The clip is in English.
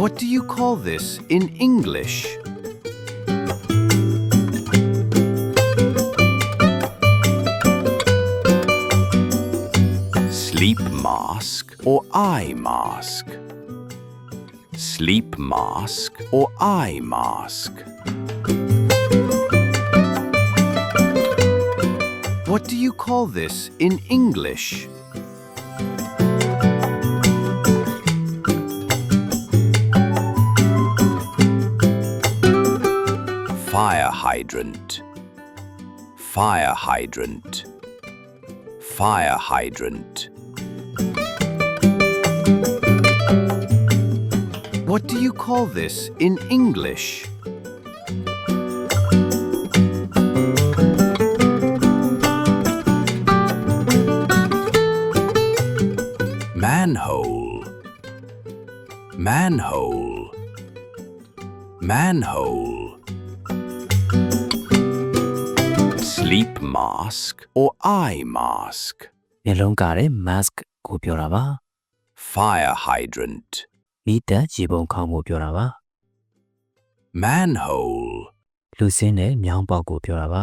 What do you call this in English? Sleep mask or eye mask? Sleep mask or eye mask? What do you call this in English? Fire hydrant. Fire hydrant. Fire hydrant. What do you call this in English? Manhole. Manhole. Manhole. Sleep mask or eye mask? မျက်လုံးကတဲ့ mask ကိုပြောတာပါ Fire hydrant. မီးတက်ရေပုံခေါင်းကိုပြောတာပါ Manhole. လူစင်းတဲ့မြောင်းပေါက်ကိုပြောတာပါ